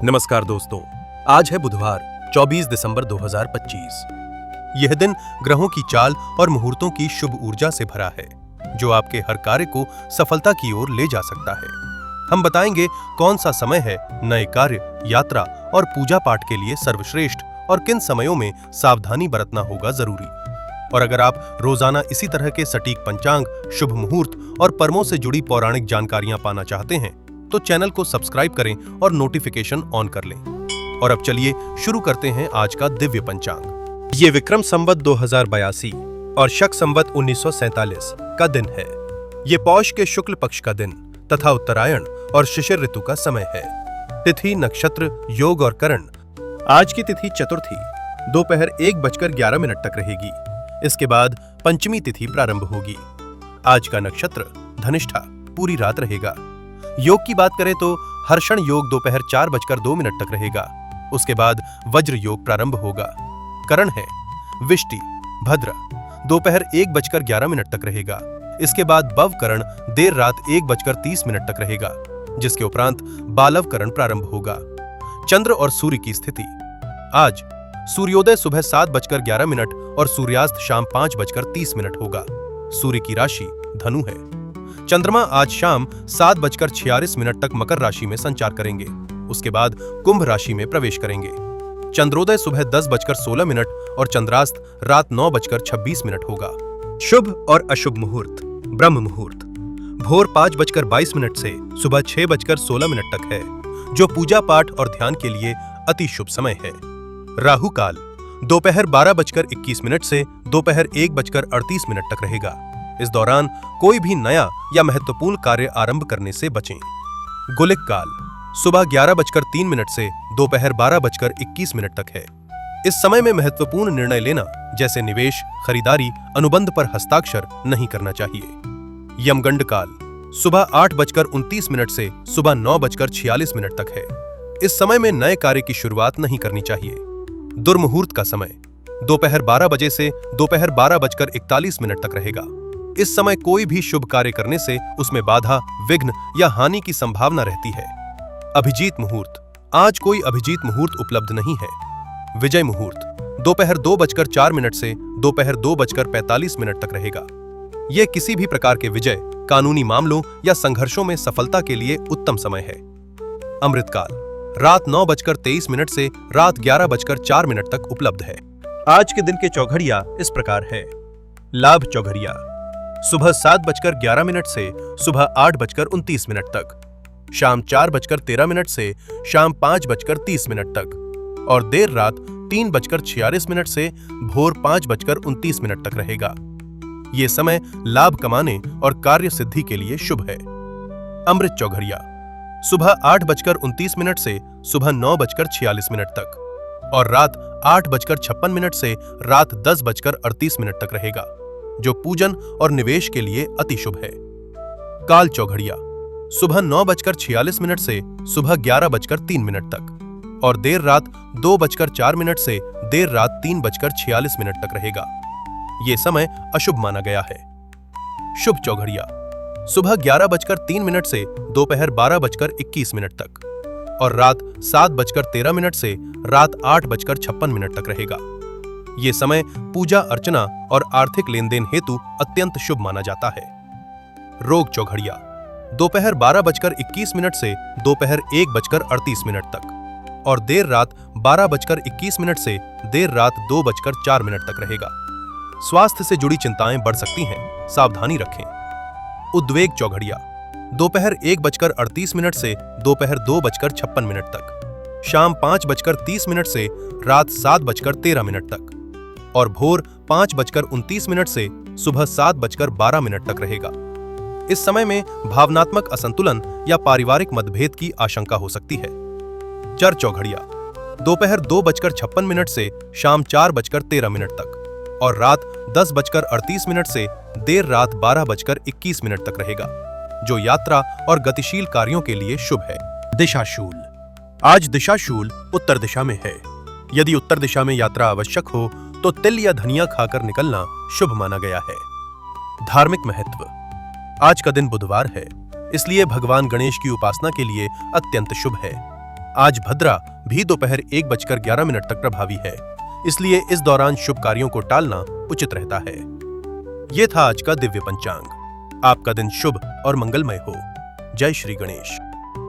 नमस्कार दोस्तों, आज है बुधवार 24 दिसंबर 2025। यह दिन ग्रहों की चाल और मुहूर्तों की शुभ ऊर्जा से भरा है, जो आपके हर कार्य को सफलता की ओर ले जा सकता है। हम बताएंगे कौन सा समय है नए कार्य, यात्रा और पूजा पाठ के लिए सर्वश्रेष्ठ और किन समयों में सावधानी बरतना होगा जरूरी। और अगर आप रोजाना इसी तरह के सटीक पंचांग, शुभ मुहूर्त और पर्वों से जुड़ी पौराणिक जानकारियां पाना चाहते हैं तो चैनल को सब्सक्राइब करें और नोटिफिकेशन ऑन कर लें। और अब चलिए शुरू करते हैं आज का दिव्य पंचांग। ये विक्रम संवत 2082 और शक संवत 1947 का दिन है। ये पौष के शुक्ल पक्ष का दिन तथा उत्तरायण और शिशिर ऋतु का समय है। तिथि, नक्षत्र, योग और करण। आज की तिथि चतुर्थी दोपहर 1:11 तक रहेगी। इसके बाद पंचमी तिथि प्रारंभ होगी। आज का नक्षत्र धनिष्ठा पूरी रात रहेगा। योग की बात करें तो हर्षण योग दोपहर 4:02 तक रहेगा। उसके बाद वज्र योग प्रारंभ होगा। करण है विष्टि, भद्र दोपहर 1:11 तक रहेगा। इसके बाद बव करण देर रात 1:30 तक रहेगा, जिसके उपरांत बालव करण प्रारंभ होगा। चंद्र और सूर्य की स्थिति। आज सूर्योदय सुबह 7:11 और सूर्यास्त शाम 5:30 होगा। सूर्य की राशि धनु है। चंद्रमा आज शाम 7:46 तक मकर राशि में संचार करेंगे। उसके बाद कुंभ राशि में प्रवेश करेंगे। चंद्रोदय सुबह 10:16 और चंद्रास्त रात 9:26 होगा। शुभ और अशुभ मुहूर्त। ब्रह्म मुहूर्त भोर 5:22 से सुबह 6:16 तक है, जो पूजा पाठ और ध्यान के लिए अति शुभ समय है। राहु काल दोपहर 12:21 से दोपहर 1:38 तक रहेगा। इस दौरान कोई भी नया या महत्वपूर्ण कार्य आरंभ करने से बचें। गुलिक काल सुबह 11:03 से दोपहर 12:21 तक है। इस समय में महत्वपूर्ण निर्णय लेना, जैसे निवेश, खरीदारी, अनुबंध पर हस्ताक्षर नहीं करना चाहिए। यमगंड काल सुबह 8:29 से सुबह 9:46 तक है। इस समय में नए कार्य की शुरुआत नहीं करनी चाहिए। दुर्मुहूर्त का समय दोपहर 12 बजे से दोपहर 12:41 तक रहेगा। इस समय कोई भी शुभ कार्य करने से उसमें बाधा, विघ्न या हानि की संभावना रहती है। अभिजीत मुहूर्त। आज कोई अभिजीत मुहूर्त उपलब्ध नहीं है। विजय मुहूर्त दोपहर 2:04 से दोपहर 2:45 तक रहेगा। यह किसी भी प्रकार के विजय, कानूनी मामलों या संघर्षों में सफलता के लिए उत्तम समय है। अमृतकाल रात 9:23 से रात 11:04 तक उपलब्ध है। आज के दिन के चौघड़िया इस प्रकार है। लाभ चौघड़िया सुबह 7:11 से सुबह 8:29 तक, शाम 4:13 से शाम 5:30 तक और देर रात 3:46 से भोर 5:29 तक रहेगा। ये समय लाभ कमाने और कार्य सिद्धि के लिए शुभ है। अमृत चौघड़िया सुबह 8:29 से सुबह 9:46 तक और रात 8:56 से रात 10:38 तक रहेगा, जो पूजन और निवेश के लिए अति शुभ है। काल चौघड़िया सुबह 9:46 से सुबह 11:03 तक और देर रात 2:04 से देर रात 3:46 तक रहेगा। ये समय अशुभ माना गया है। शुभ चौघड़िया सुबह 11:03 से दोपहर 12:21 तक और रात 7:13 से रात 8:56 तक रहेगा। ये समय पूजा अर्चना और आर्थिक लेन देन हेतु अत्यंत शुभ माना जाता है। रोग चौघड़िया दोपहर 12:21 से दोपहर 1:38 तक और देर रात 12:21 से देर रात 2:04 तक रहेगा। स्वास्थ्य से जुड़ी चिंताएं बढ़ सकती हैं, सावधानी रखें। उद्वेग चौघड़िया दोपहर 1:38 से दोपहर 2:56 तक, शाम 5:30 से रात 7:13 तक और भोर 5:29 से सुबह 7:12 तक रहेगा। इस समय में भावनात्मक असंतुलन या पारिवारिक मतभेद की आशंका हो सकती है। चर चौघड़िया दोपहर 2:56 से शाम 4:13 तक और रात 10:38 से देर रात 12:21 तक रहेगा, जो यात्रा और गतिशील कार्यों के लिए शुभ है। दिशाशूल आज दिशाशूल उत्तर दिशा में है। यदि उत्तर दिशा में यात्रा आवश्यक हो तो तिल या धनिया खाकर निकलना शुभ माना गया है। धार्मिक महत्व। आज का दिन बुधवार है, इसलिए भगवान गणेश की उपासना के लिए अत्यंत शुभ है। आज भद्रा भी दोपहर 1:11 तक प्रभावी है, इसलिए इस दौरान शुभ कार्यों को टालना उचित रहता है। ये था आज का दिव्य पंचांग। आपका दिन शुभ और मंगलमय हो। जय श्री गणेश।